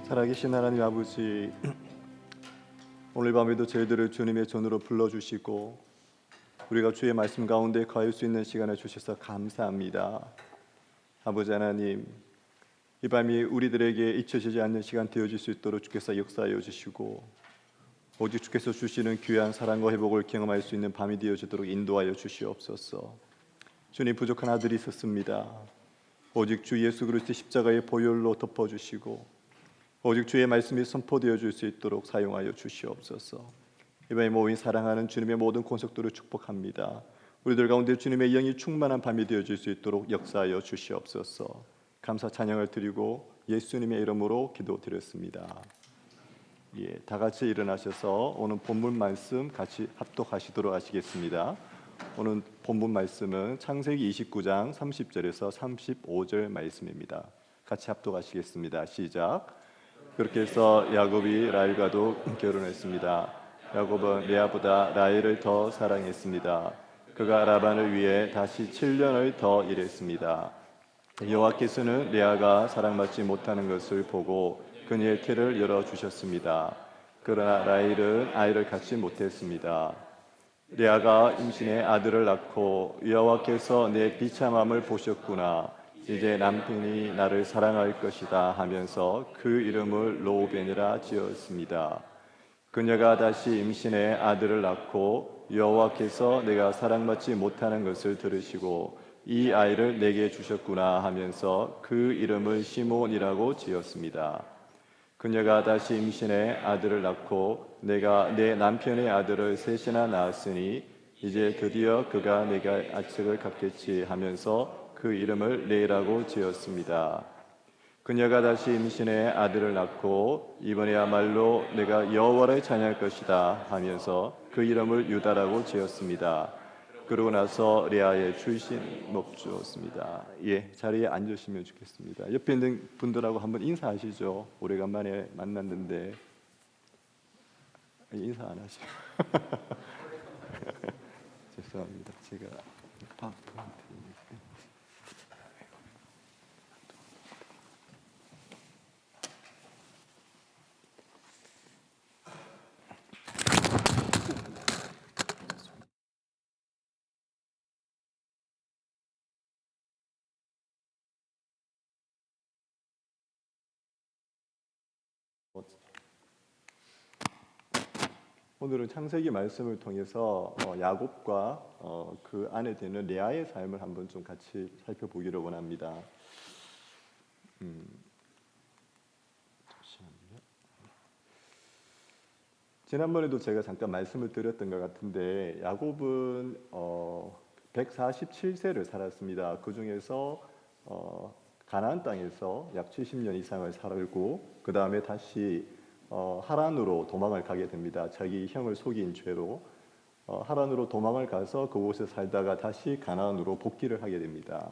살아계신 하나님 아버지, 오늘 밤에도 저희들을 주님의 전으로 불러주시고 우리가 주의 말씀 가운데 거할 수 있는 시간을 주셔서 감사합니다. 아버지 하나님, 이 밤이 우리들에게 잊혀지지 않는 시간 되어질 수 있도록 주께서 역사하여 주시고 오직 주께서 주시는 귀한 사랑과 회복을 경험할 수 있는 밤이 되어지도록 인도하여 주시옵소서. 주님, 부족한 아들이 있었습니다. 오직 주 예수 그리스도의 십자가의 보혈로 덮어주시고 오직 주의 말씀이 선포되어 줄 수 있도록 사용하여 주시옵소서. 이번에 모인 사랑하는 주님의 모든 권속들을 축복합니다. 우리들 가운데 주님의 영이 충만한 밤이 되어질 수 있도록 역사하여 주시옵소서. 감사 찬양을 드리고 예수님의 이름으로 기도드렸습니다. 다 같이 일어나셔서 오늘 본문 말씀 같이 합독하시도록 하시겠습니다. 오늘 본문 말씀은 창세기 29장 30절에서 35절 말씀입니다. 같이 합독하시겠습니다. 시작. 그렇게 해서 야곱이 라헬과도 결혼했습니다. 야곱은 레아보다 라헬을 더 사랑했습니다. 그가 라반을 위해 다시 7년을 더 일했습니다. 여호와께서는 레아가 사랑받지 못하는 것을 보고 그녀의 태를 열어주셨습니다. 그러나 라헬은 아이를 갖지 못했습니다. 레아가 임신해 아들을 낳고 여호와께서 내 비참함을 보셨구나. 이제 남편이 나를 사랑할 것이다 하면서 그 이름을 르우벤이라 지었습니다. 그녀가 다시 임신해 아들을 낳고 여호와께서 내가 사랑받지 못하는 것을 들으시고 이 아이를 내게 주셨구나 하면서 그 이름을 시몬이라고 지었습니다. 그녀가 다시 임신해 아들을 낳고 내가 내 남편의 아들을 셋이나 낳았으니 이제 드디어 그가 내가 아측을 갖겠지 하면서 그 이름을 레이라고 지었습니다. 그녀가 다시 임신해 아들을 낳고 이번에야말로 내가 여호와를 찬양할 것이다 하면서 그 이름을 유다라고 지었습니다. 그러고 나서 레아의 출신 높주었습니다. 자리에 앉으시면 좋겠습니다. 옆에 있는 분들하고 한번 인사하시죠. 오래간만에 만났는데 인사 안 하시고 죄송합니다. 제가 오늘은 창세기 말씀을 통해서 야곱과 그 안에 되는 레아의 삶을 한번 좀 같이 살펴보기를 원합니다. 잠시만요. 지난번에도 제가 잠깐 말씀을 드렸던 것 같은데 야곱은 147세를 살았습니다. 그 중에서 가나안 땅에서 약 70년 이상을 살고 그 다음에 다시 하란으로 도망을 가게 됩니다. 자기 형을 속인 죄로 하란으로 도망을 가서 그곳에 살다가 다시 가나안으로 복귀를 하게 됩니다.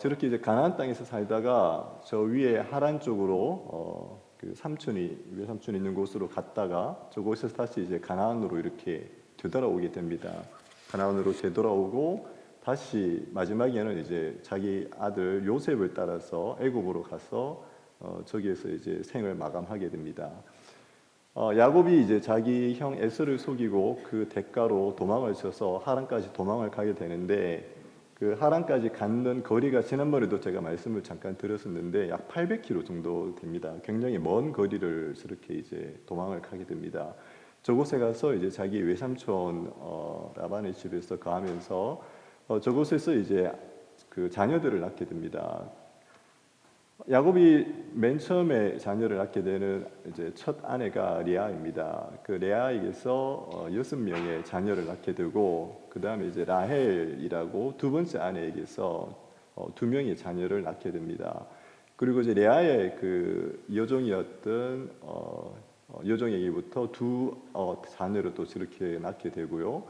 저렇게 이제 가나안 땅에서 살다가 저 위에 하란 쪽으로 그 외삼촌이 있는 곳으로 갔다가 저곳에서 다시 이제 가나안으로 이렇게 되돌아오게 됩니다. 가나안으로 되돌아오고 다시 마지막에는 이제 자기 아들 요셉을 따라서 애굽으로 가서 저기에서 이제 생을 마감하게 됩니다. 야곱이 이제 자기 형 에서를 속이고 그 대가로 도망을 쳐서 하란까지 도망을 가게 되는데 그 하란까지 가는 거리가 지난번에도 제가 말씀을 잠깐 드렸었는데 약 800km 정도 됩니다. 굉장히 먼 거리를 저렇게 이제 도망을 가게 됩니다. 저곳에 가서 이제 자기 외삼촌 라반의 집에서 거하면서 저곳에서 이제 그 자녀들을 낳게 됩니다. 야곱이 맨 처음에 자녀를 낳게 되는 이제 첫 아내가 레아입니다. 그 레아에게서 6명의 자녀를 낳게 되고 그 다음에 이제 라헬이라고 두 번째 아내에게서 2명의 자녀를 낳게 됩니다. 그리고 이제 레아의 그 여종이었던 여종에게부터 두 자녀를 또 저렇게 낳게 되고요.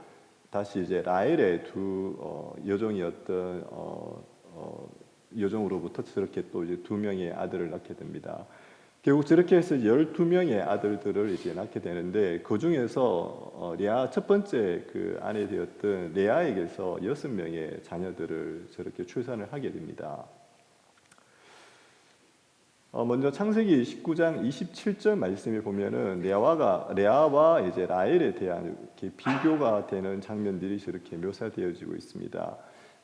다시 이제 라헬의 두 여종이었던 여종으로부터 저렇게 또 이제 2명의 아들을 낳게 됩니다. 결국 저렇게 해서 12명의 아들들을 이제 낳게 되는데 그 중에서 레아 첫 번째 그 아내 되었던 레아에게서 6명의 자녀들을 저렇게 출산을 하게 됩니다. 먼저 창세기 19장 27절 말씀에 보면은 레아와 이제 라헬에 대한 이렇게 비교가 되는 장면들이 저렇게 묘사되어지고 있습니다.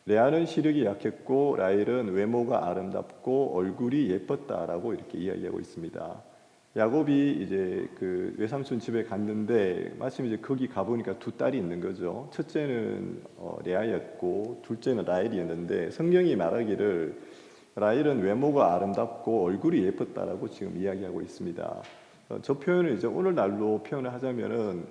레아는 시력이 약했고 라헬은 외모가 아름답고 얼굴이 예뻤다라고 이렇게 이야기하고 있습니다. 야곱이 이제 그 외삼촌 집에 갔는데 마침 이제 거기 가보니까 두 딸이 있는 거죠. 첫째는 레아였고 둘째는 라헬이었는데 성경이 말하기를 라헬은 외모가 아름답고 얼굴이 예뻤다라고 지금 이야기하고 있습니다. 저 표현을 이제 오늘날로 표현을 하자면은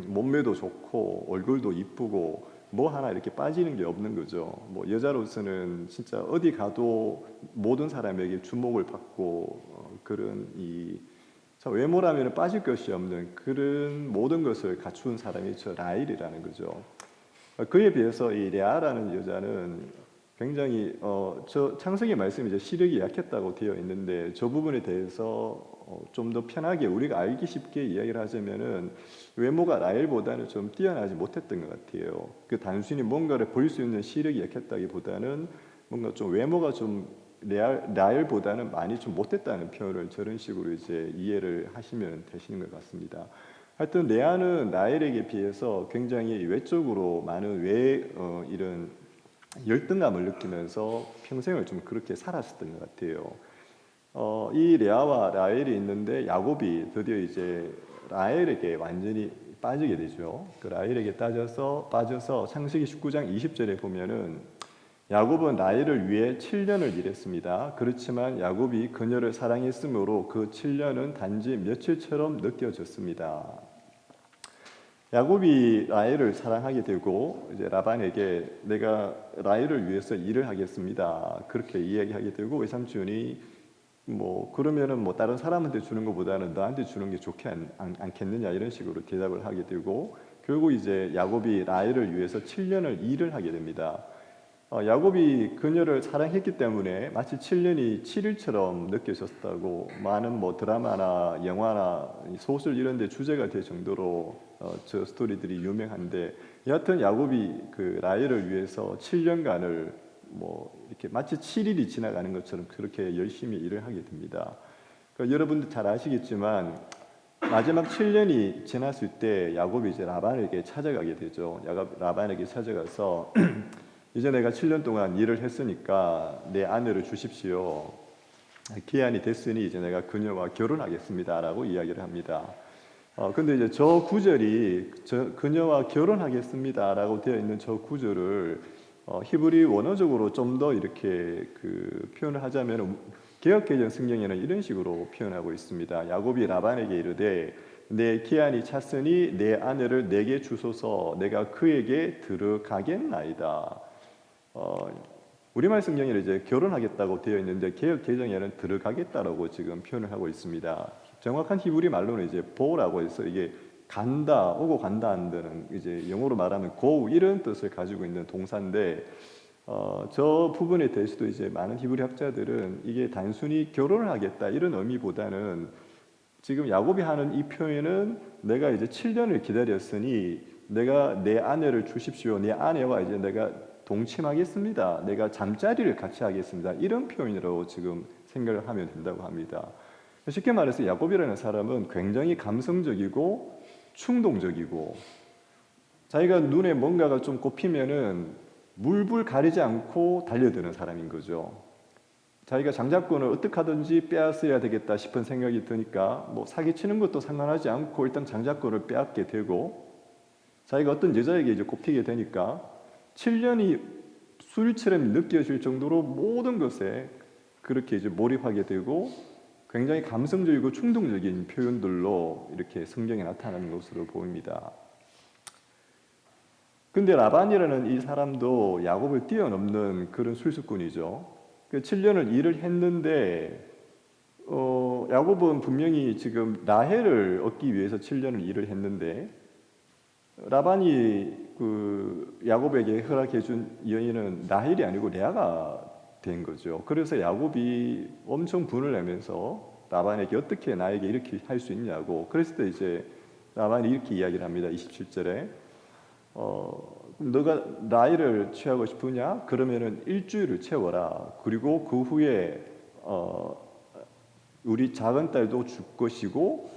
몸매도 좋고 얼굴도 이쁘고 뭐 하나 이렇게 빠지는 게 없는 거죠. 뭐 여자로서는 진짜 어디 가도 모든 사람에게 주목을 받고 그런 외모라면 빠질 것이 없는 그런 모든 것을 갖춘 사람이 저 라헬이라는 거죠. 그에 비해서 이 레아라는 여자는 굉장히 저 창세기 말씀이 이제 시력이 약했다고 되어 있는데 저 부분에 대해서 좀 더 편하게 우리가 알기 쉽게 이야기를 하자면은 외모가 라헬보다는 좀 뛰어나지 못했던 것 같아요. 그 단순히 뭔가를 볼 수 있는 시력이 약했다기보다는 뭔가 좀 외모가 좀 라헬보다는 많이 좀 못했다는 표현을 저런 식으로 이제 이해를 하시면 되시는 것 같습니다. 하여튼 레아는 라헬에게 비해서 굉장히 외적으로 많은 이런 열등감을 느끼면서 평생을 좀 그렇게 살았었던 것 같아요. 이 레아와 라헬이 있는데 야곱이 드디어 이제 라헬에게 완전히 빠지게 되죠. 그 라헬에게 빠져서 창세기 19장 20절에 보면은 야곱은 라헬을 위해 7년을 일했습니다. 그렇지만 야곱이 그녀를 사랑했으므로 그 7년은 단지 며칠처럼 느껴졌습니다. 야곱이 라헬을 사랑하게 되고 이제 라반에게 내가 라헬을 위해서 일을 하겠습니다. 그렇게 이야기하게 되고 외삼촌이 그러면은 다른 사람한테 주는 것보다는 너한테 주는 게 좋지 않겠느냐 이런 식으로 대답을 하게 되고 결국 이제 야곱이 라헬을 위해서 7년을 일을 하게 됩니다. 야곱이 그녀를 사랑했기 때문에 마치 7년이 7일처럼 느껴졌다고 많은 드라마나 영화나 소설 이런 데 주제가 될 정도로 저 스토리들이 유명한데 여하튼 야곱이 그 라헬을 위해서 7년간을 이렇게 마치 7일이 지나가는 것처럼 그렇게 열심히 일을 하게 됩니다. 그러니까 여러분들 잘 아시겠지만 마지막 7년이 지났을 때 야곱이 이제 라반에게 찾아가게 되죠. 라반에게 찾아가서 이제 내가 7년 동안 일을 했으니까 내 아내를 주십시오. 기한이 됐으니 이제 내가 그녀와 결혼하겠습니다라고 이야기를 합니다. 근데 이제 저 구절이 그녀와 결혼하겠습니다라고 되어 있는 저 구절을 히브리 원어적으로 좀 더 이렇게 그 표현을 하자면 개역개정 성경에는 이런 식으로 표현하고 있습니다. 야곱이 라반에게 이르되 내 기한이 찼으니 내 아내를 내게 주소서 내가 그에게 들어가겠나이다. 우리말 성경에는 이제 결혼하겠다고 되어 있는데 개역 개정에는 들어가겠다라고 지금 표현을 하고 있습니다. 정확한 히브리 말로는 이제 보라고 해서 이게 간다, 오고 간다 한다는 이제 영어로 말하면 go 이런 뜻을 가지고 있는 동사인데 저 부분에 대해서도 이제 많은 히브리 학자들은 이게 단순히 결혼을 하겠다 이런 의미보다는 지금 야곱이 하는 이 표현은 내가 이제 7년을 기다렸으니 내가 내 아내를 주십시오. 내 아내와 이제 내가 동침하겠습니다. 내가 잠자리를 같이 하겠습니다. 이런 표현으로 지금 생각을 하면 된다고 합니다. 쉽게 말해서 야곱이라는 사람은 굉장히 감성적이고 충동적이고 자기가 눈에 뭔가가 좀 꼽히면은 물불 가리지 않고 달려드는 사람인 거죠. 자기가 장자권을 어떻게 하든지 빼앗어야 되겠다 싶은 생각이 드니까 사기치는 것도 상관하지 않고 일단 장자권을 빼앗게 되고 자기가 어떤 여자에게 이제 꼽히게 되니까 7년이 수일처럼 느껴질 정도로 모든 것에 그렇게 이제 몰입하게 되고 굉장히 감성적이고 충동적인 표현들로 이렇게 성경에 나타나는 것으로 보입니다. 근데 라반이라는 이 사람도 야곱을 뛰어넘는 그런 술수꾼이죠. 그 7년을 일을 했는데 야곱은 분명히 지금 라헬을 얻기 위해서 7년을 일을 했는데 라반이 그 야곱에게 허락해 준 여인은 라헬이 아니고 레아가 된 거죠. 그래서 야곱이 엄청 분을 내면서 라반에게 어떻게 나에게 이렇게 할 수 있냐고. 그랬을 때 이제 라반이 이렇게 이야기를 합니다. 27절에 너가 나이를 취하고 싶으냐? 그러면은 일주일을 채워라. 그리고 그 후에 우리 작은 딸도 줄 것이고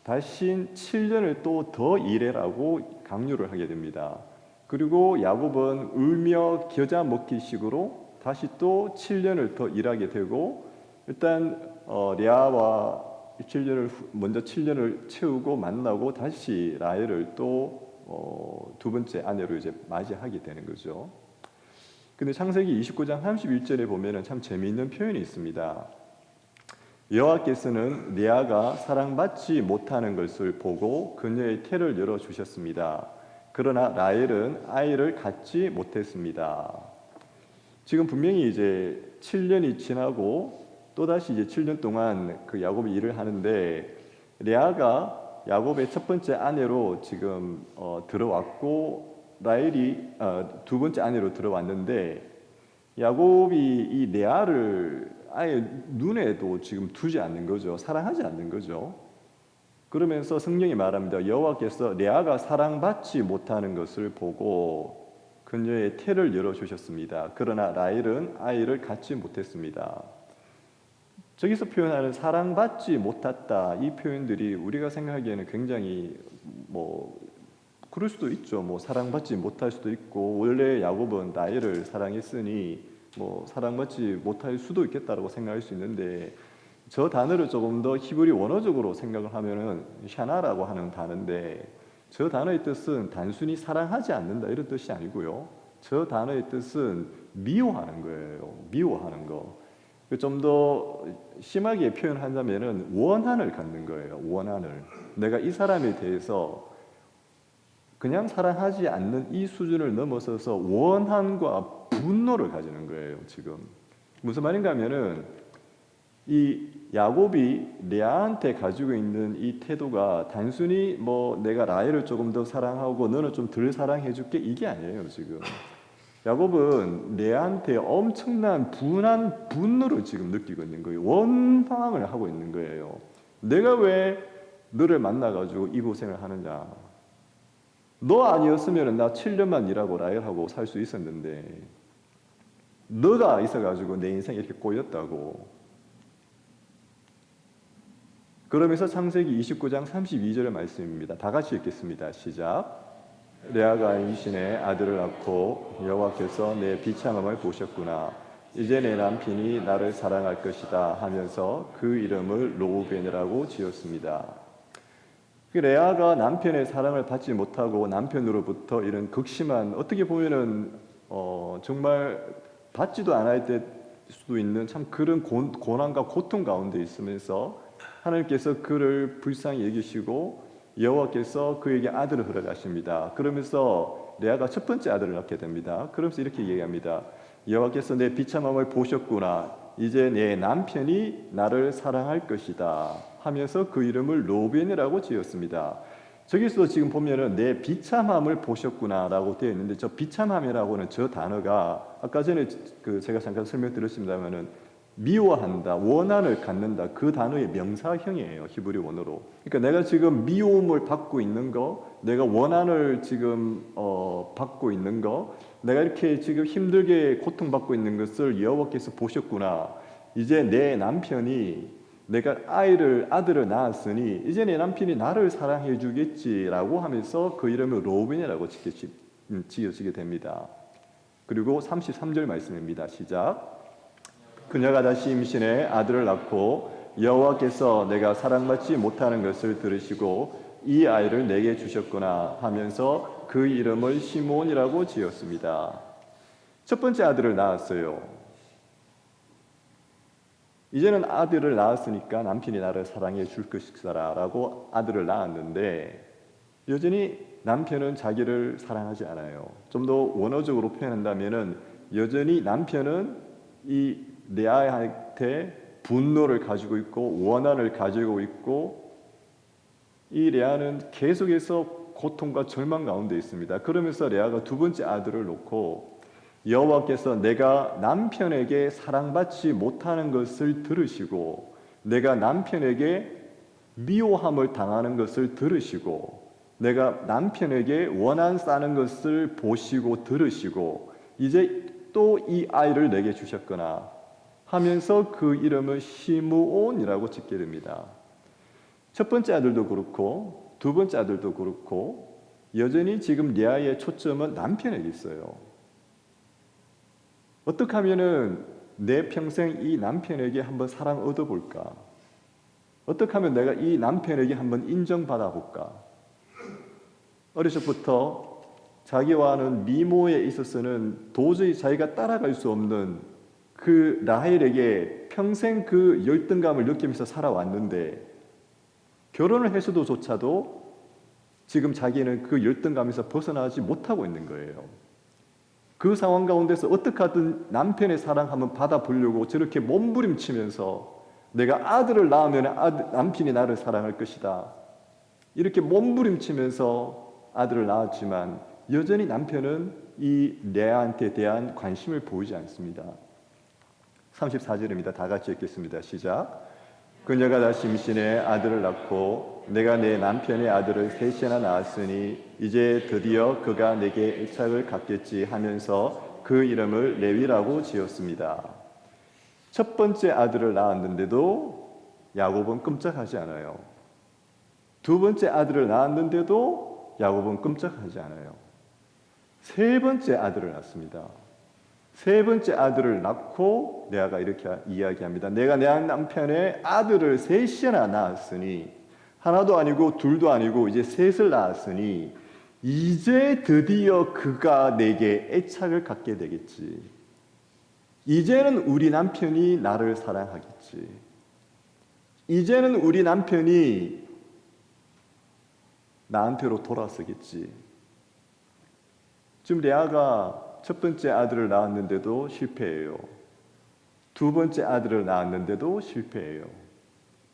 다신 7년을 또 더 일해라고 강요를 하게 됩니다. 그리고 야곱은 울며 겨자 먹기식으로 다시 또 7년을 더 일하게 되고, 일단 레아와 7년을 먼저 7년을 채우고 만나고 다시 라헬을 또 두 번째 아내로 이제 맞이하게 되는 거죠. 근데 창세기 29장 31절에 보면은 참 재미있는 표현이 있습니다. 여호와께서는 레아가 사랑받지 못하는 것을 보고 그녀의 태를 열어 주셨습니다. 그러나 라헬은 아이를 갖지 못했습니다. 지금 분명히 이제 7년이 지나고 또다시 이제 7년 동안 그 야곱이 일을 하는데, 레아가 야곱의 첫 번째 아내로 지금 들어왔고 라헬이 두 번째 아내로 들어왔는데, 야곱이 이 레아를 아예 눈에도 지금 두지 않는 거죠. 사랑하지 않는 거죠. 그러면서 성경이 말합니다. 여호와께서 레아가 사랑받지 못하는 것을 보고 그녀의 태를 열어주셨습니다. 그러나 라헬은 아이를 갖지 못했습니다. 저기서 표현하는 사랑받지 못했다, 이 표현들이 우리가 생각하기에는 굉장히 그럴 수도 있죠. 사랑받지 못할 수도 있고, 원래 야곱은 라헬을 사랑했으니 사랑받지 못할 수도 있겠다라고 생각할 수 있는데, 저 단어를 조금 더 히브리 원어적으로 생각을 하면은 샤나라고 하는 단어인데, 저 단어의 뜻은 단순히 사랑하지 않는다 이런 뜻이 아니고요. 저 단어의 뜻은 미워하는 거예요. 미워하는 거. 좀 더 심하게 표현한다면은 원한을 갖는 거예요. 원한을. 내가 이 사람에 대해서 그냥 사랑하지 않는 이 수준을 넘어서서 원한과 분노를 가지는 거예요. 지금 무슨 말인가 하면은, 이 야곱이 레아한테 가지고 있는 이 태도가 단순히 내가 라헬을 조금 더 사랑하고 너는 좀 덜 사랑해 줄게, 이게 아니에요. 지금 야곱은 레아한테 엄청난 분노를 지금 느끼고 있는 거예요. 원망을 하고 있는 거예요. 내가 왜 너를 만나가지고 이 고생을 하느냐. 너 아니었으면 나 7년만 일하고 라헬하고 살 수 있었는데, 너가 있어가지고 내 인생이 이렇게 꼬였다고. 그러면서 창세기 29장 32절의 말씀입니다. 다 같이 읽겠습니다. 시작. 레아가 임신해 아들을 낳고 여호와께서 내 비참함을 보셨구나. 이제 내 남편이 나를 사랑할 것이다 하면서 그 이름을 르우벤이라고 지었습니다. 레아가 남편의 사랑을 받지 못하고 남편으로부터 이런 극심한, 어떻게 보면은 정말 받지도 않을 때 수도 있는 참 그런 고난과 고통 가운데 있으면서 하나님께서 그를 불쌍히 여기시고 여호와께서 그에게 아들을 허락하십니다. 그러면서 레아가 첫 번째 아들을 낳게 됩니다. 그러면서 이렇게 얘기합니다. 여호와께서 내 비참함을 보셨구나. 이제 내 남편이 나를 사랑할 것이다 하면서 그 이름을 르우벤이라고 지었습니다. 저기서 지금 보면은 내 비참함을 보셨구나라고 되어 있는데, 저 비참함이라고는 저 단어가 아까 전에 제가 잠깐 설명드렸습니다만은 미워한다, 원한을 갖는다, 그 단어의 명사형이에요. 히브리 원어로. 그러니까 내가 지금 미움을 받고 있는 거, 내가 원한을 지금 받고 있는 거, 내가 이렇게 지금 힘들게 고통받고 있는 것을 여호와께서 보셨구나. 이제 내 남편이, 내가 아들을 낳았으니 이제 내 남편이 나를 사랑해 주겠지라고 하면서 그 이름을 르우벤이라고 지어지게 됩니다. 그리고 33절 말씀입니다. 시작. 그녀가 다시 임신해 아들을 낳고 여호와께서 내가 사랑받지 못하는 것을 들으시고 이 아이를 내게 주셨구나 하면서 그 이름을 시몬이라고 지었습니다. 첫 번째 아들을 낳았어요. 이제는 아들을 낳았으니까 남편이 나를 사랑해 줄 것이다라고 아들을 낳았는데, 여전히 남편은 자기를 사랑하지 않아요. 좀 더 원어적으로 표현한다면은, 여전히 남편은 이 레아한테 분노를 가지고 있고 원한을 가지고 있고, 이 레아는 계속해서 고통과 절망 가운데 있습니다. 그러면서 레아가 두 번째 아들을 놓고 여호와께서 내가 남편에게 사랑받지 못하는 것을 들으시고 내가 남편에게 미워함을 당하는 것을 들으시고 내가 남편에게 원한 쌓는 것을 보시고 들으시고 이제 또 이 아이를 내게 주셨거나 하면서 그 이름을 시므온이라고 짓게 됩니다. 첫 번째 아들도 그렇고 두 번째 아들도 그렇고 여전히 지금 레아의 초점은 남편에게 있어요. 어떻게 하면은 내 평생 이 남편에게 한번 사랑 얻어볼까? 어떻게 하면 내가 이 남편에게 한번 인정받아 볼까? 어렸을 때부터 자기와는 미모에 있어서는 도저히 자기가 따라갈 수 없는 그 라헬에게 평생 그 열등감을 느끼면서 살아왔는데 결혼을 해서조차도 지금 자기는 그 열등감에서 벗어나지 못하고 있는 거예요. 그 상황 가운데서 어떻게 하든 남편의 사랑 한번 받아보려고 저렇게 몸부림치면서 내가 아들을 낳으면 남편이 나를 사랑할 것이다. 이렇게 몸부림치면서 아들을 낳았지만 여전히 남편은 이 레아한테 대한 관심을 보이지 않습니다. 34절입니다. 다 같이 읽겠습니다. 시작. 그녀가 다시 임신해 아들을 낳고 내가 내 남편의 아들을 셋이나 낳았으니 이제 드디어 그가 내게 애착을 갖겠지 하면서 그 이름을 레위라고 지었습니다. 첫 번째 아들을 낳았는데도 야곱은 끔찍하지 않아요. 두 번째 아들을 낳았는데도 야곱은 끔찍하지 않아요. 세 번째 아들을 낳습니다. 세 번째 아들을 낳고 레아가 이렇게 이야기합니다. 내가 내 남편의 아들을 셋이나 낳았으니 하나도 아니고 둘도 아니고 이제 셋을 낳았으니 이제 드디어 그가 내게 애착을 갖게 되겠지. 이제는 우리 남편이 나를 사랑하겠지. 이제는 우리 남편이 나한테로 돌아서겠지. 지금 레아가 첫 번째 아들을 낳았는데도 실패해요. 두 번째 아들을 낳았는데도 실패해요.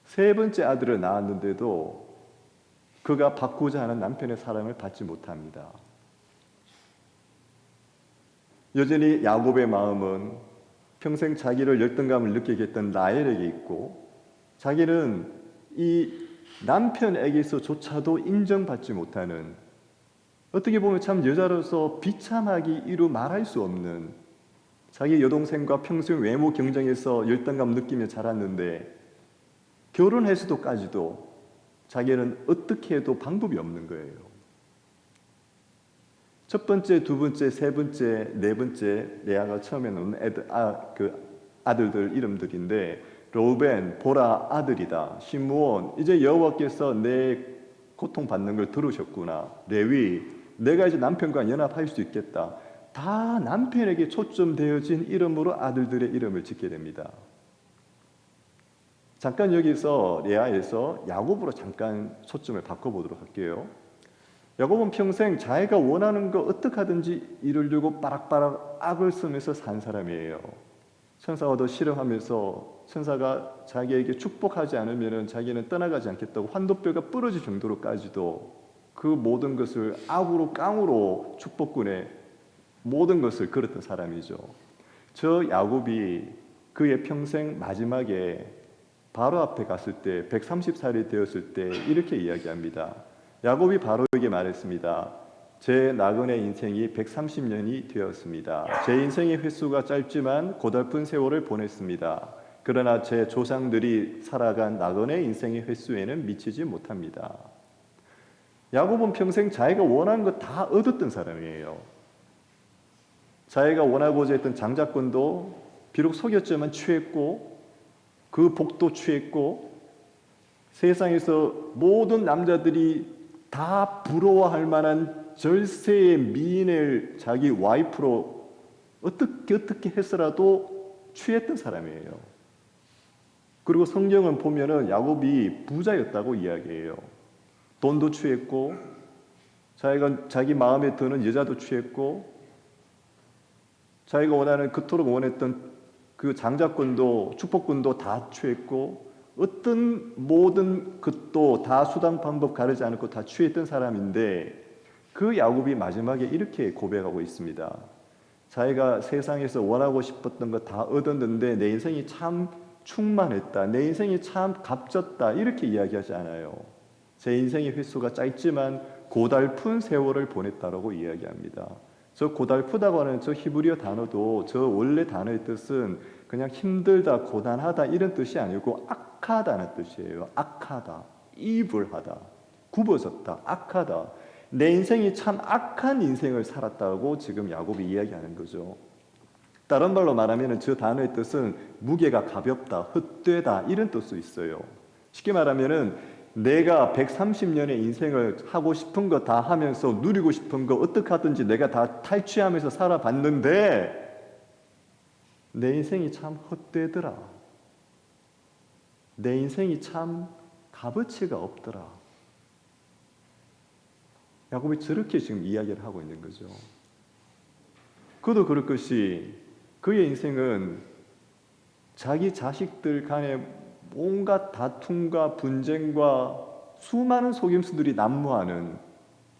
세 번째 아들을 낳았는데도 그가 받고자 하는 남편의 사랑을 받지 못합니다. 여전히 야곱의 마음은 평생 자기를 열등감을 느끼게 했던 라헬에게 있고 자기는 이 남편에게서조차도 인정받지 못하는 어떻게 보면 참 여자로서 비참하기 이루 말할 수 없는 자기 여동생과 평생 외모 경쟁에서 열등감 느끼며 자랐는데 결혼해서도까지도 자기는 어떻게 해도 방법이 없는 거예요. 첫 번째, 두 번째, 세 번째, 네 번째 레아가 처음에 놓은 아들들 이름들인데 로벤, 보라 아들이다. 시므온, 이제 여호와께서 내 고통받는 걸 들으셨구나. 레위, 내가 이제 남편과 연합할 수 있겠다. 다 남편에게 초점되어진 이름으로 아들들의 이름을 짓게 됩니다. 잠깐 여기서 레아에서 야곱으로 잠깐 초점을 바꿔보도록 할게요. 야곱은 평생 자기가 원하는 거 어떻게 하든지 이루려고 빠락빠락 악을 쓰면서 산 사람이에요. 천사가 더 싫어하면서 천사가 자기에게 축복하지 않으면 자기는 떠나가지 않겠다고 환도뼈가 부러질 정도로까지도 그 모든 것을 악으로 깡으로 축복꾼의 모든 것을 걸었던 사람이죠. 저 야곱이 그의 평생 마지막에 바로 앞에 갔을 때 130살이 되었을 때 이렇게 이야기합니다. 야곱이 바로에게 말했습니다. 제 나그네 인생이 130년이 되었습니다. 제 인생의 횟수가 짧지만 고달픈 세월을 보냈습니다. 그러나 제 조상들이 살아간 나그네 인생의 횟수에는 미치지 못합니다. 야곱은 평생 자기가 원하는 거 다 얻었던 사람이에요. 자기가 원하고자 했던 장자권도 비록 속였지만 취했고 그 복도 취했고 세상에서 모든 남자들이 다 부러워할 만한 절세의 미인을 자기 와이프로 어떻게 해서라도 취했던 사람이에요. 그리고 성경은 보면은 야곱이 부자였다고 이야기해요. 돈도 취했고 자기 마음에 드는 여자도 취했고 자기가 원하는 그토록 원했던 그 장자권도 축복권도 다 취했고 어떤 모든 것도 다 수단 방법 가르지 않고 다 취했던 사람인데 그 야곱이 마지막에 이렇게 고백하고 있습니다. 자기가 세상에서 원하고 싶었던 거 다 얻었는데 내 인생이 참 충만했다. 내 인생이 참 값졌다. 이렇게 이야기하지 않아요. 제 인생의 횟수가 짧지만 고달픈 세월을 보냈다라고 이야기합니다. 저 고달프다고 하는 저 히브리어 단어도 저 원래 단어의 뜻은 그냥 힘들다, 고단하다 이런 뜻이 아니고 악하다는 뜻이에요. 악하다, 이불하다, 굽어졌다, 악하다. 내 인생이 참 악한 인생을 살았다고 지금 야곱이 이야기하는 거죠. 다른 말로 말하면 저 단어의 뜻은 무게가 가볍다, 헛되다 이런 뜻도 있어요. 쉽게 말하면 내가 130년의 인생을 하고 싶은 거 다 하면서 누리고 싶은 거 어떻게 하든지 내가 다 탈취하면서 살아봤는데 내 인생이 참 헛되더라. 내 인생이 참 값어치가 없더라. 야곱이 저렇게 지금 이야기를 하고 있는 거죠. 그도 그럴 것이 그의 인생은 자기 자식들 간의 온갖 다툼과 분쟁과 수많은 속임수들이 난무하는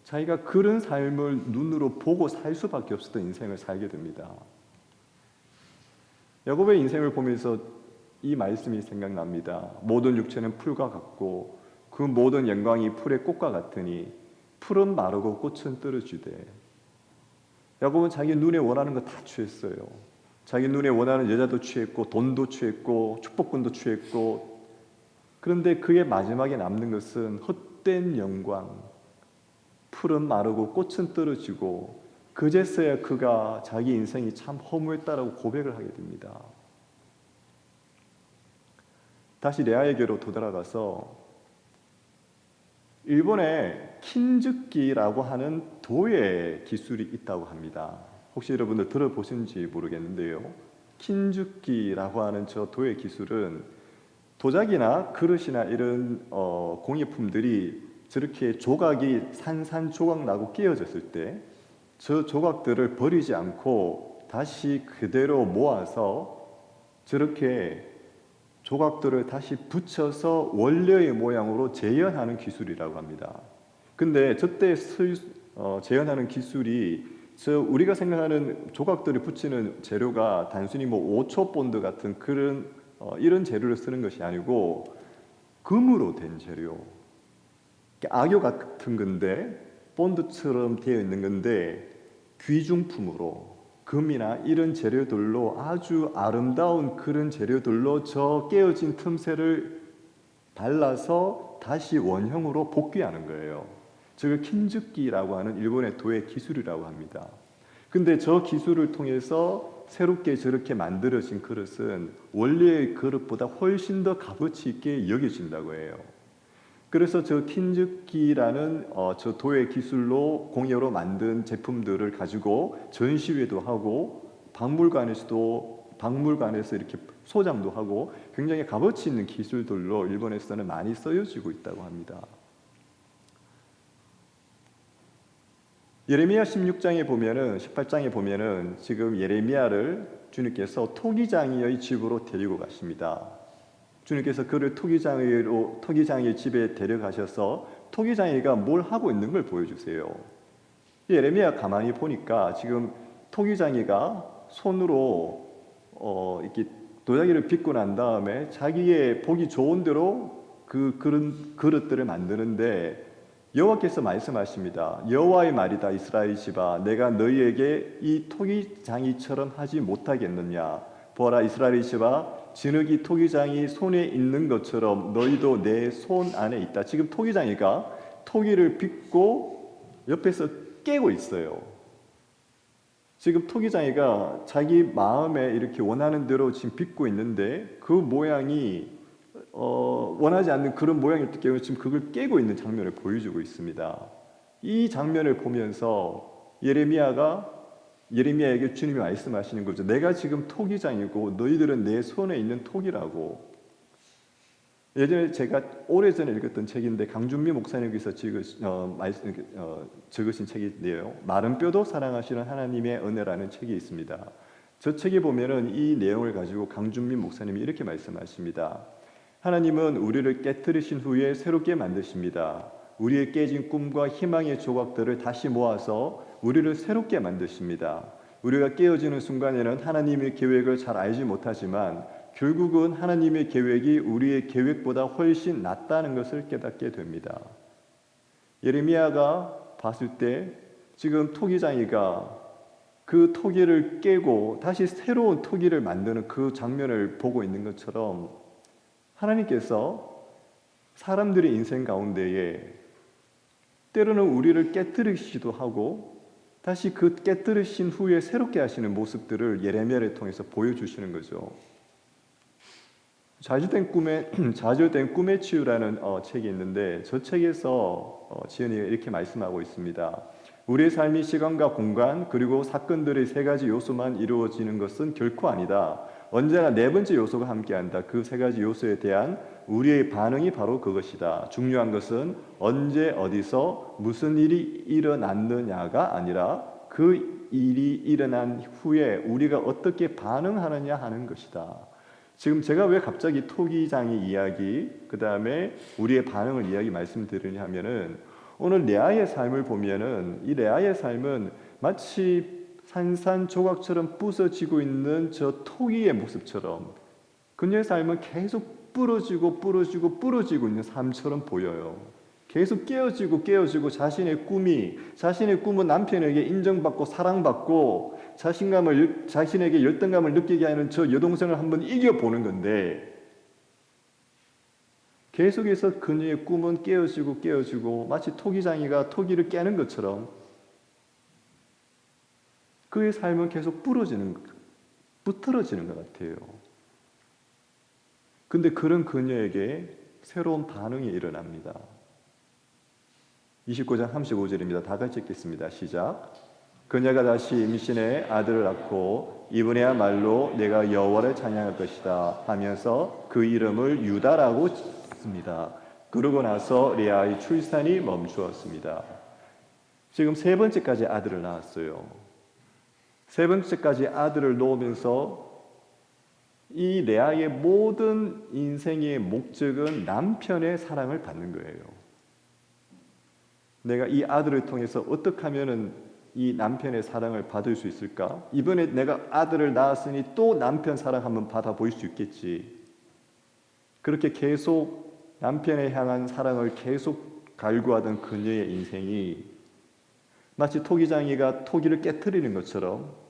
자기가 그런 삶을 눈으로 보고 살 수밖에 없었던 인생을 살게 됩니다. 야곱의 인생을 보면서 이 말씀이 생각납니다. 모든 육체는 풀과 같고 그 모든 영광이 풀의 꽃과 같으니 풀은 마르고 꽃은 떨어지되. 야곱은 자기 눈에 원하는 거 다 취했어요. 자기 눈에 원하는 여자도 취했고 돈도 취했고 축복권도 취했고, 그런데 그의 마지막에 남는 것은 헛된 영광, 풀은 마르고 꽃은 떨어지고, 그제서야 그가 자기 인생이 참 허무했다라고 고백을 하게 됩니다. 다시 레아에게로 되돌아가서 일본에 킨즈키라고 하는 도예 기술이 있다고 합니다. 혹시 여러분들 들어보신지 모르겠는데요. 킨즈키라고 하는 저 도예 기술은 도자기나 그릇이나 이런 공예품들이 저렇게 조각이 산산조각 나고 끼어졌을 때 저 조각들을 버리지 않고 다시 그대로 모아서 저렇게 조각들을 다시 붙여서 원래의 모양으로 재현하는 기술이라고 합니다. 근데 저때 재현하는 기술이 우리가 생각하는 조각들을 붙이는 재료가 단순히 오초 본드 같은 그런 이런 재료를 쓰는 것이 아니고 금으로 된 재료, 악교 같은 건데 본드처럼 되어 있는 건데 귀중품으로 금이나 이런 재료들로 아주 아름다운 그런 재료들로 저 깨어진 틈새를 발라서 다시 원형으로 복귀하는 거예요. 저걸 킨즈키라고 하는 일본의 도예 기술이라고 합니다. 근데 저 기술을 통해서 새롭게 저렇게 만들어진 그릇은 원래의 그릇보다 훨씬 더 값어치 있게 여겨진다고 해요. 그래서 저 킨즈키라는 저 도예 기술로 공예로 만든 제품들을 가지고 전시회도 하고 박물관에서 이렇게 소장도 하고 굉장히 값어치 있는 기술들로 일본에서는 많이 쓰여지고 있다고 합니다. 예레미야 16장에 보면은 18장에 보면은 지금 예레미야를 주님께서 토기장이의 집으로 데리고 가십니다. 주님께서 그를 토기장이의 집에 데려가셔서 토기장이가 뭘 하고 있는 걸 보여주세요. 예레미야 가만히 보니까 지금 토기장이가 손으로 이렇게 도자기를 빚고 난 다음에 자기의 보기 좋은 대로 그런 그릇들을 만드는데 여호와께서 말씀하십니다. 여호와의 말이다 이스라엘 집아, 내가 너희에게 이 토기장이처럼 하지 못하겠느냐. 보아라 이스라엘 집아, 진흙이 토기장이 손에 있는 것처럼 너희도 내 손 안에 있다. 지금 토기장이가 토기를 빚고 옆에서 깨고 있어요. 지금 토기장이가 자기 마음에 이렇게 원하는 대로 지금 빚고 있는데 그 모양이 원하지 않는 그런 모양일 때에 지금 그걸 깨고 있는 장면을 보여주고 있습니다. 이 장면을 보면서 예레미야에게 주님이 말씀하시는 거죠. 내가 지금 토기장이고 너희들은 내 손에 있는 토기라고. 예전에 제가 오래전에 읽었던 책인데 강준미 목사님께서 적으신 책인데요. 마른 뼈도 사랑하시는 하나님의 은혜라는 책이 있습니다. 저 책에 보면은 이 내용을 가지고 강준미 목사님이 이렇게 말씀하십니다. 하나님은 우리를 깨뜨리신 후에 새롭게 만드십니다. 우리의 깨진 꿈과 희망의 조각들을 다시 모아서 우리를 새롭게 만드십니다. 우리가 깨어지는 순간에는 하나님의 계획을 잘 알지 못하지만 결국은 하나님의 계획이 우리의 계획보다 훨씬 낫다는 것을 깨닫게 됩니다. 예레미야가 봤을 때 지금 토기장이가 그 토기를 깨고 다시 새로운 토기를 만드는 그 장면을 보고 있는 것처럼 하나님께서 사람들의 인생 가운데에 때로는 우리를 깨뜨리시기도 하고 다시 그 깨뜨리신 후에 새롭게 하시는 모습들을 예레미야를 통해서 보여주시는 거죠. 좌절된 꿈의 치유라는 책이 있는데 저 책에서 지은이가 이렇게 말씀하고 있습니다. 우리의 삶이 시간과 공간 그리고 사건들의 세 가지 요소만 이루어지는 것은 결코 아니다. 언제나 네 번째 요소가 함께한다. 그 세 가지 요소에 대한 우리의 반응이 바로 그것이다. 중요한 것은 언제 어디서 무슨 일이 일어났느냐가 아니라 그 일이 일어난 후에 우리가 어떻게 반응하느냐 하는 것이다. 지금 제가 왜 갑자기 토기장의 이야기, 그 다음에 우리의 반응을 이야기 말씀드리냐 하면은 오늘 레아의 삶을 보면은 이 레아의 삶은 마치 산산조각처럼 부서지고 있는 저 토기의 모습처럼 그녀의 삶은 계속 부러지고 있는 삶처럼 보여요. 계속 깨어지고 자신의 꿈은 남편에게 인정받고 사랑받고 자신에게 열등감을 느끼게 하는 저 여동생을 한번 이겨보는 건데 계속해서 그녀의 꿈은 깨어지고 마치 토기장이가 토기를 깨는 것처럼 그의 삶은 계속 부풀어지는 것 같아요. 근데 그런 그녀에게 새로운 반응이 일어납니다. 29장 35절입니다. 다 같이 읽겠습니다. 시작. 그녀가 다시 임신해 아들을 낳고 이번에야말로 내가 여호와를 찬양할 것이다 하면서 그 이름을 유다라고 짓습니다. 그러고 나서 레아의 출산이 멈추었습니다. 지금 세 번째까지 아들을 낳았어요. 세 번째까지 아들을 놓으면서 이 레아의 모든 인생의 목적은 남편의 사랑을 받는 거예요. 내가 이 아들을 통해서 어떻게 하면은 이 남편의 사랑을 받을 수 있을까? 이번에 내가 아들을 낳았으니 또 남편 사랑 한번 받아볼 수 있겠지. 그렇게 계속 남편에 향한 사랑을 계속 갈구하던 그녀의 인생이 마치 토기장이가 토기를 깨트리는 것처럼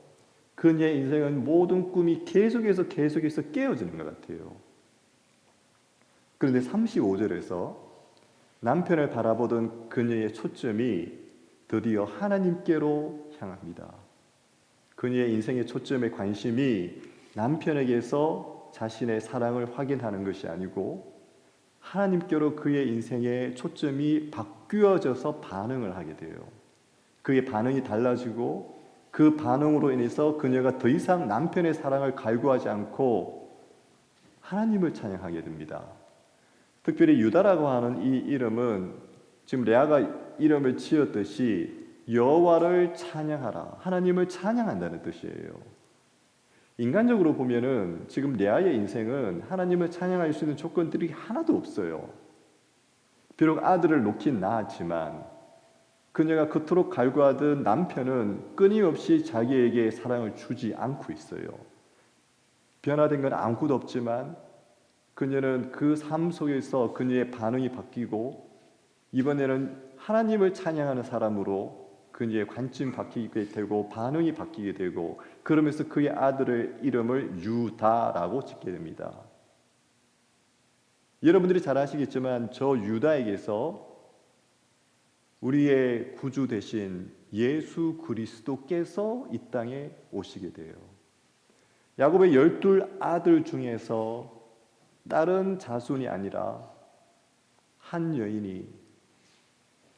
그녀의 인생은 모든 꿈이 계속해서 깨어지는 것 같아요. 그런데 35절에서 남편을 바라보던 그녀의 초점이 드디어 하나님께로 향합니다. 그녀의 인생의 초점의 관심이 남편에게서 자신의 사랑을 확인하는 것이 아니고 하나님께로 그의 인생의 초점이 바뀌어져서 반응을 하게 돼요. 그의 반응이 달라지고 그 반응으로 인해서 그녀가 더 이상 남편의 사랑을 갈구하지 않고 하나님을 찬양하게 됩니다. 특별히 유다라고 하는 이 이름은 지금 레아가 이름을 지었듯이 여호와를 찬양하라, 하나님을 찬양한다는 뜻이에요. 인간적으로 보면은 지금 레아의 인생은 하나님을 찬양할 수 있는 조건들이 하나도 없어요. 비록 아들을 놓긴 낳았지만 그녀가 그토록 갈구하던 남편은 끊임없이 자기에게 사랑을 주지 않고 있어요. 변화된 건 아무것도 없지만 그녀는 그 삶 속에서 그녀의 반응이 바뀌고 이번에는 하나님을 찬양하는 사람으로 그녀의 관점이 바뀌게 되고 반응이 바뀌게 되고 그러면서 그의 아들의 이름을 유다라고 짓게 됩니다. 여러분들이 잘 아시겠지만 저 유다에게서 우리의 구주 되신 예수 그리스도께서 이 땅에 오시게 돼요. 야곱의 12 아들 중에서 다른 자손이 아니라 한 여인이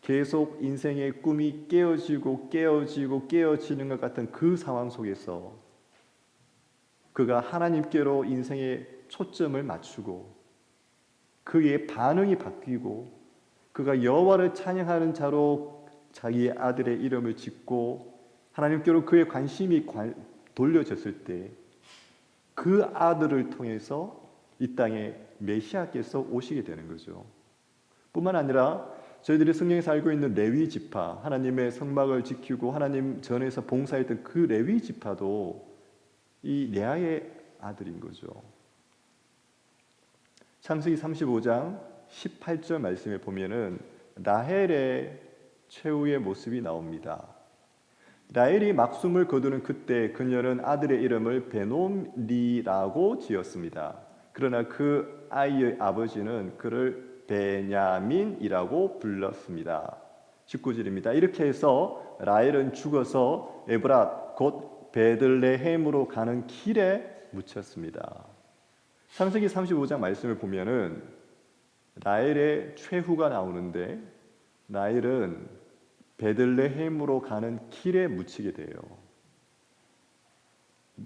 계속 인생의 꿈이 깨어지는 것 같은 그 상황 속에서 그가 하나님께로 인생의 초점을 맞추고 그의 반응이 바뀌고 그가 여호와를 찬양하는 자로 자기의 아들의 이름을 짓고 하나님께로 그의 관심이 돌려졌을 때 그 아들을 통해서 이 땅에 메시아께서 오시게 되는 거죠. 뿐만 아니라 저희들이 성경에 살고 있는 레위 지파, 하나님의 성막을 지키고 하나님 전에서 봉사했던 그 레위 지파도 이 레아의 아들인 거죠. 창세기 35장 18절 말씀에 보면은 라헬의 최후의 모습이 나옵니다. 라헬이 막숨을 거두는 그때 그녀는 아들의 이름을 베노리라고 지었습니다. 그러나 그 아이의 아버지는 그를 베냐민이라고 불렀습니다. 19절입니다. 이렇게 해서 라헬은 죽어서 에브랏 곧 베들레헴으로 가는 길에 묻혔습니다. 창세기 35장 말씀을 보면은 라헬의 최후가 나오는데 라헬은 베들레헴으로 가는 길에 묻히게 돼요.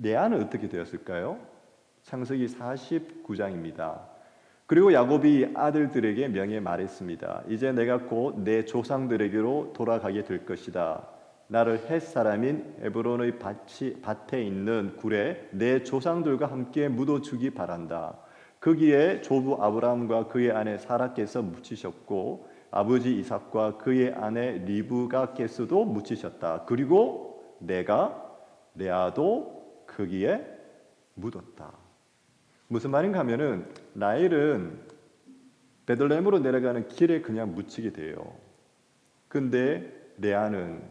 레아는 어떻게 되었을까요? 창세기 49장입니다. 그리고 야곱이 아들들에게 명해 말했습니다. 이제 내가 곧 내 조상들에게로 돌아가게 될 것이다. 나를 헷 사람인 에브론의 밭에 있는 굴에 내 조상들과 함께 묻어주기 바란다. 거기에 조부 아브라함과 그의 아내 사라께서 묻히셨고 아버지 이삭과 그의 아내 리브가께서도 묻히셨다. 그리고 내가 레아도 거기에 묻었다. 무슨 말인가 하면은 라헬은 베들레헴으로 내려가는 길에 그냥 묻히게 돼요. 근데 레아는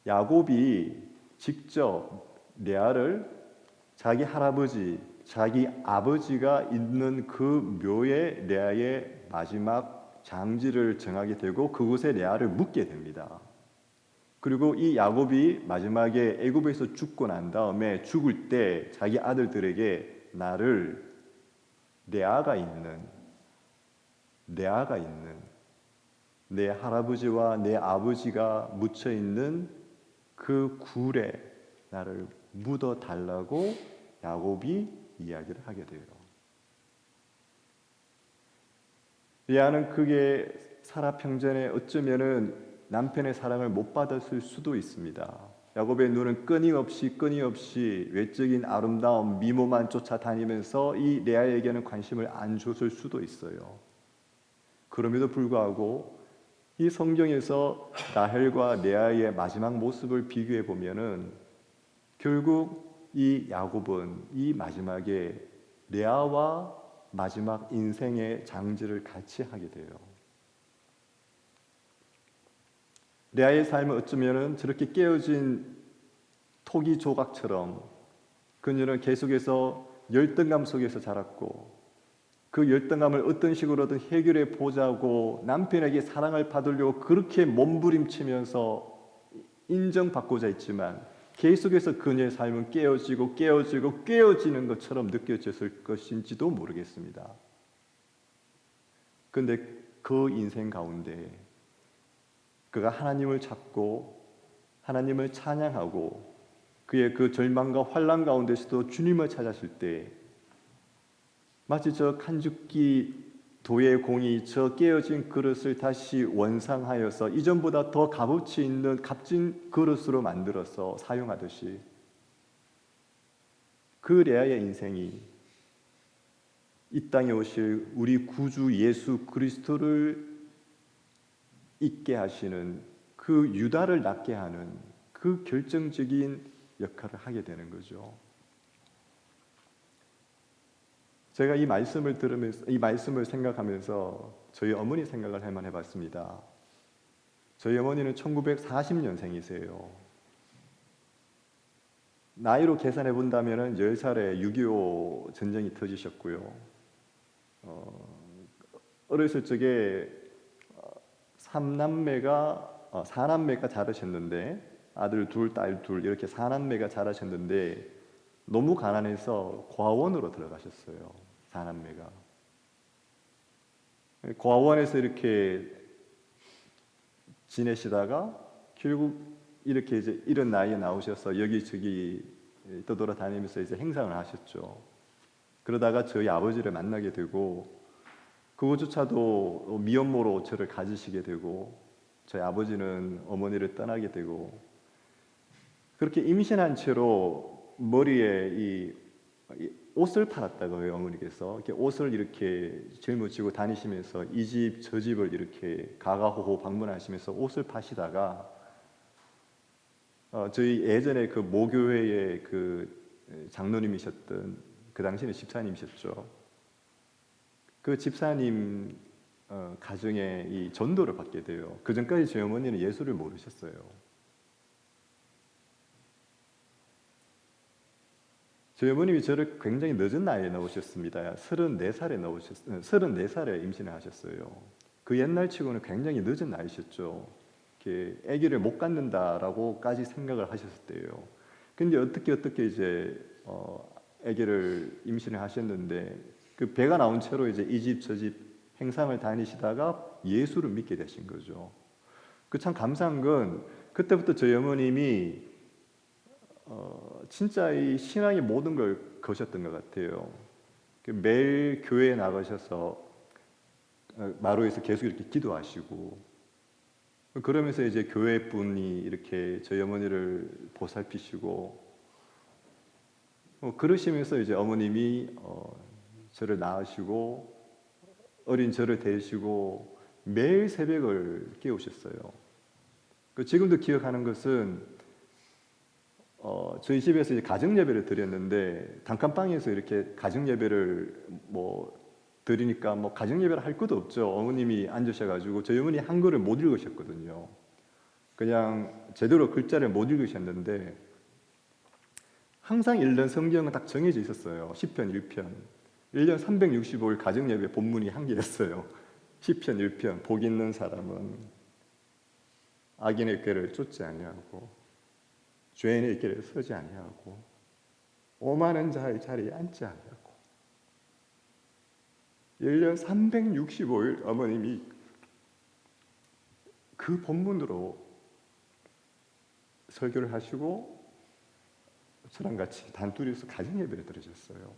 야곱이 직접 레아를 자기 할아버지, 자기 아버지가 있는 그 묘에 레아의 마지막 장지를 정하게 되고 그곳에 레아를 묻게 됩니다. 그리고 이 야곱이 마지막에 애굽에서 죽고 난 다음에 죽을 때 자기 아들들에게 나를 레아가 있는 내 할아버지와 내 아버지가 묻혀 있는 그 굴에 나를 묻어 달라고 야곱이 이야기를 하게 돼요. 레아는 그게 살아평전에 어쩌면은 남편의 사랑을 못 받았을 수도 있습니다. 야곱의 눈은 끊임없이 외적인 아름다움, 미모만 쫓아다니면서 이 레아에게는 관심을 안 줬을 수도 있어요. 그럼에도 불구하고 이 성경에서 라헬과 레아의 마지막 모습을 비교해 보면은 결국 이 야곱은 이 마지막에 레아와 마지막 인생의 장지를 같이 하게 돼요. 레아의 삶은 어쩌면은 저렇게 깨어진 토기 조각처럼 그녀는 계속해서 열등감 속에서 자랐고 그 열등감을 어떤 식으로든 해결해 보자고 남편에게 사랑을 받으려고 그렇게 몸부림치면서 인정받고자 했지만 계속해서 그녀의 삶은 깨어지는 것처럼 느껴졌을 것인지도 모르겠습니다. 그런데 그 인생 가운데 그가 하나님을 찾고 하나님을 찬양하고 그의 그 절망과 환난 가운데서도 주님을 찾았을 때 마치 저 칸죽기 도의 공이 저 깨어진 그릇을 다시 원상하여서 이전보다 더 값어치 있는 값진 그릇으로 만들어서 사용하듯이 그 레아의 인생이 이 땅에 오실 우리 구주 예수 그리스도를 있게 하시는 그 유다를 낳게 하는 그 결정적인 역할을 하게 되는 거죠. 제가 이 말씀을 들으면서 이 말씀을 생각하면서 저희 어머니 생각을 할만 해봤습니다. 저희 어머니는 1940년생이세요. 나이로 계산해 본다면 10살에 6.25 전쟁이 터지셨고요. 어렸을 적에 4남매가 자라셨는데 아들 둘, 딸 둘 이렇게 4남매가 자라셨는데 너무 가난해서 고아원으로 들어가셨어요. 4남매가. 고아원에서 이렇게 지내시다가 결국 이렇게 이제 이런 나이에 나오셔서 여기저기 떠돌아다니면서 이제 행상을 하셨죠. 그러다가 저희 아버지를 만나게 되고 그것조차도 미혼모로 저를 가지시게 되고 저희 아버지는 어머니를 떠나게 되고 그렇게 임신한 채로 머리에 이 옷을 팔았다고 해요. 어머니께서 이렇게 옷을 이렇게 짊어지고 다니시면서 이 집 저 집을 이렇게 가가호호 방문하시면서 옷을 파시다가 저희 예전에 그 모교회의 그 장로님이셨던 그 당시에는 집사님이셨죠. 그 집사님 가정에 이 전도를 받게 돼요. 그 전까지 저희 어머니는 예수를 모르셨어요. 저희 어머님이 저를 굉장히 늦은 나이에 넣으셨습니다. 34살에 임신을 하셨어요. 그 옛날 치고는 굉장히 늦은 나이셨죠. 이렇게 아기를 못 갖는다라고까지 생각을 하셨을 때예요. 근데 어떻게 이제 아기를 임신을 하셨는데 그 배가 나온 채로 이제 이 집 저 집 행상을 다니시다가 예수를 믿게 되신 거죠. 그 참 감사한 건 그때부터 저희 어머님이 진짜 이 신앙의 모든 걸 거셨던 것 같아요. 매일 교회에 나가셔서 마루에서 계속 이렇게 기도하시고, 그러면서 이제 교회 분이 이렇게 저희 어머니를 보살피시고, 그러시면서 이제 어머님이 저를 낳으시고 어린 저를 데리시고 매일 새벽을 깨우셨어요. 지금도 기억하는 것은 저희 집에서 이제 가정 예배를 드렸는데 단칸방에서 이렇게 가정 예배를 드리니까 가정 예배를 할 것도 없죠. 어머님이 앉으셔가지고 저희 어머니 한글을 못 읽으셨거든요. 그냥 제대로 글자를 못 읽으셨는데 항상 읽는 성경은 딱 정해져 있었어요. 시편 1편. 1년 365일 가정 예배 본문이 한 개였어요. 시편 1편. 복 있는 사람은 악인의 꾀를 쫓지 아니하고 죄인의 길에 서지 아니하고 오만한 자의 자리에 앉지 아니하고. 1년 365일 어머님이 그 본문으로 설교를 하시고 저랑 같이 단둘이서 가정 예배를 드리셨어요.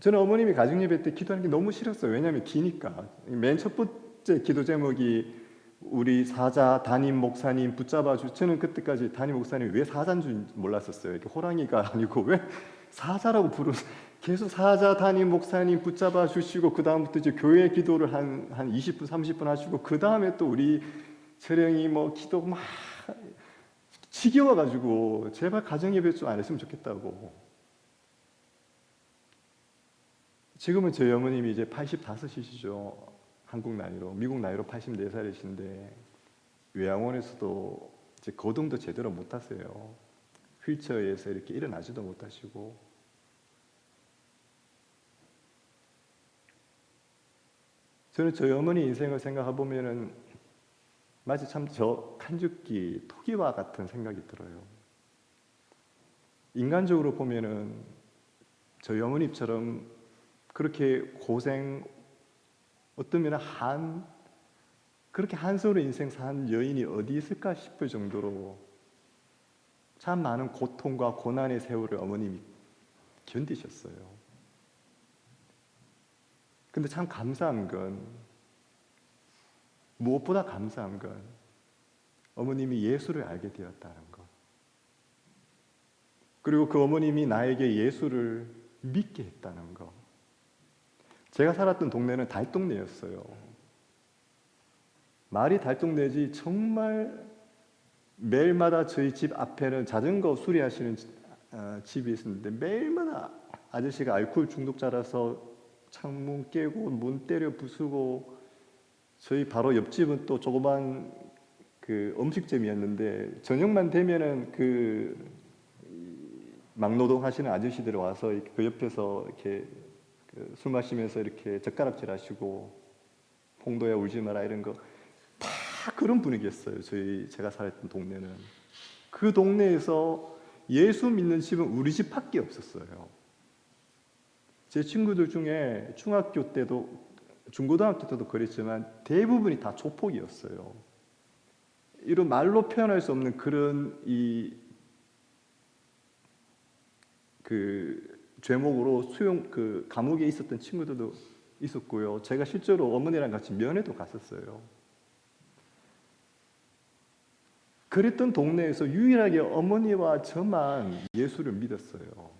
저는 어머님이 가정 예배 때 기도하는 게 너무 싫었어요. 왜냐하면 기니까. 맨 첫 번째 기도 제목이 우리 사자 담임 목사님 붙잡아 주. 저는 그때까지 담임 목사님이 왜 사자인 줄 몰랐었어요. 이렇게 호랑이가 아니고 왜 사자라고 계속 사자 담임 목사님 붙잡아 주시고 그 다음부터 이제 교회 기도를 한 20분 30분 하시고 그 다음에 또 우리 철영이 기도 막 지겨워가지고 제발 가정 예배 좀 안 했으면 좋겠다고. 지금은 저희 어머님이 이제 85이시죠. 한국 나이로, 미국 나이로 84살이신데 요양원에서도 이제 거동도 제대로 못 하세요. 휠체어에서 이렇게 일어나지도 못하시고. 저는 저희 어머니 인생을 생각해 보면은 마치 참 저 칸죽기 토기와 같은 생각이 들어요. 인간적으로 보면은 저희 어머니처럼 그렇게 고생, 어떤 면에 그렇게 한솔의 인생 산 여인이 어디 있을까 싶을 정도로 참 많은 고통과 고난의 세월을 어머님이 견디셨어요. 근데 참 감사한 건, 무엇보다 감사한 건 어머님이 예수를 알게 되었다는 것. 그리고 그 어머님이 나에게 예수를 믿게 했다는 것. 제가 살았던 동네는 달동네였어요. 말이 달동네지 정말 매일마다 저희 집 앞에는 자전거 수리하시는 집이 있었는데 매일마다 아저씨가 알코올 중독자라서 창문 깨고 문 때려 부수고, 저희 바로 옆집은 또 조그만 그 음식점이었는데 저녁만 되면은 그 막노동 하시는 아저씨들이 와서 그 옆에서 이렇게 술 마시면서 이렇게 젓가락질 하시고 봉도야 울지 마라 이런 거 다 그런 분위기였어요. 제가 살았던 동네는. 그 동네에서 예수 믿는 집은 우리 집밖에 없었어요. 제 친구들 중에 중학교 때도 중고등학교 때도 그랬지만 대부분이 다 조폭이었어요. 이런 말로 표현할 수 없는 그런 죄목으로 감옥에 있었던 친구들도 있었고요. 제가 실제로 어머니랑 같이 면회도 갔었어요. 그랬던 동네에서 유일하게 어머니와 저만 예수를 믿었어요.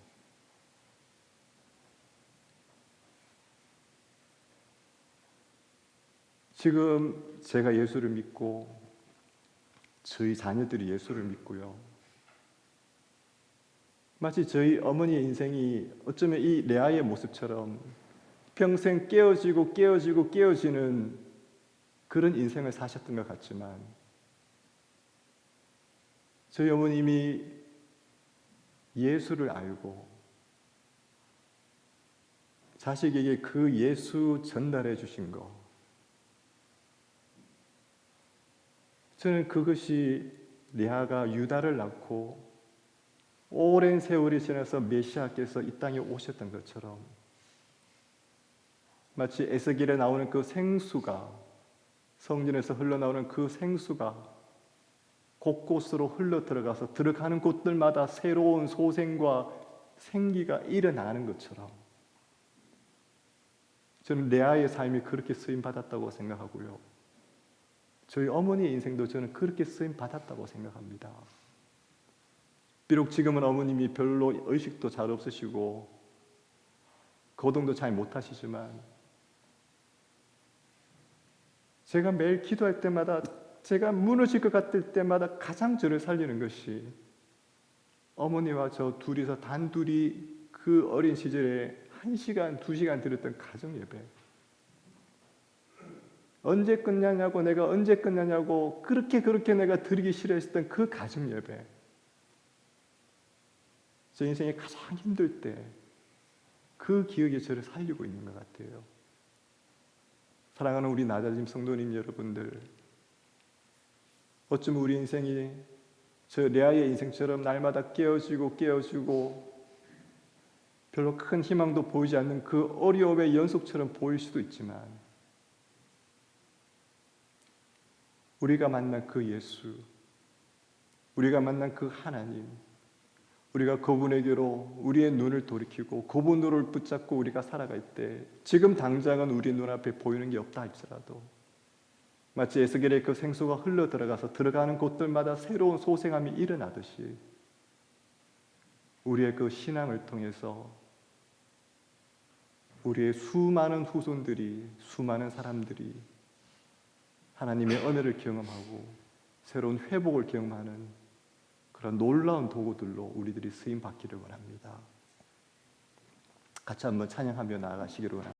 지금 제가 예수를 믿고 저희 자녀들이 예수를 믿고요. 마치 저희 어머니의 인생이 어쩌면 이 레아의 모습처럼 평생 깨어지는 그런 인생을 사셨던 것 같지만 저희 어머님이 예수를 알고 자식에게 그 예수 전달해 주신 거, 저는 그것이 레아가 유다를 낳고 오랜 세월이 지나서 메시아께서 이 땅에 오셨던 것처럼, 마치 에스겔에 나오는 그 생수가, 성전에서 흘러나오는 그 생수가 곳곳으로 흘러 들어가서 들어가는 곳들마다 새로운 소생과 생기가 일어나는 것처럼, 저는 레아의 삶이 그렇게 쓰임 받았다고 생각하고요, 저희 어머니의 인생도 저는 그렇게 쓰임 받았다고 생각합니다. 비록 지금은 어머님이 별로 의식도 잘 없으시고 거동도 잘 못하시지만, 제가 매일 기도할 때마다, 제가 무너질 것 같을 때마다 가장 저를 살리는 것이 어머니와 저 둘이서 단둘이 그 어린 시절에 1시간, 2시간 드렸던 가정예배, 언제 끝나냐고, 내가 언제 끝나냐고 그렇게 내가 드리기 싫어했던 그 가정예배, 제 인생에 가장 힘들 때 그 기억이 저를 살리고 있는 것 같아요. 사랑하는 우리 낮아짐 성도님 여러분들, 어쩌면 우리 인생이 저 레아의 인생처럼 날마다 깨어지고 별로 큰 희망도 보이지 않는 그 어려움의 연속처럼 보일 수도 있지만, 우리가 만난 그 예수, 우리가 만난 그 하나님, 우리가 그분에게로 우리의 눈을 돌이키고 그분을 붙잡고 우리가 살아갈 때, 지금 당장은 우리 눈앞에 보이는 게 없다 할지라도 마치 에스겔의 그 생수가 흘러 들어가서 들어가는 곳들마다 새로운 소생함이 일어나듯이, 우리의 그 신앙을 통해서 우리의 수많은 후손들이, 수많은 사람들이 하나님의 은혜를 경험하고 새로운 회복을 경험하는 그런 놀라운 도구들로 우리들이 쓰임 받기를 원합니다. 같이 한번 찬양하며 나아가시기를 원합니다.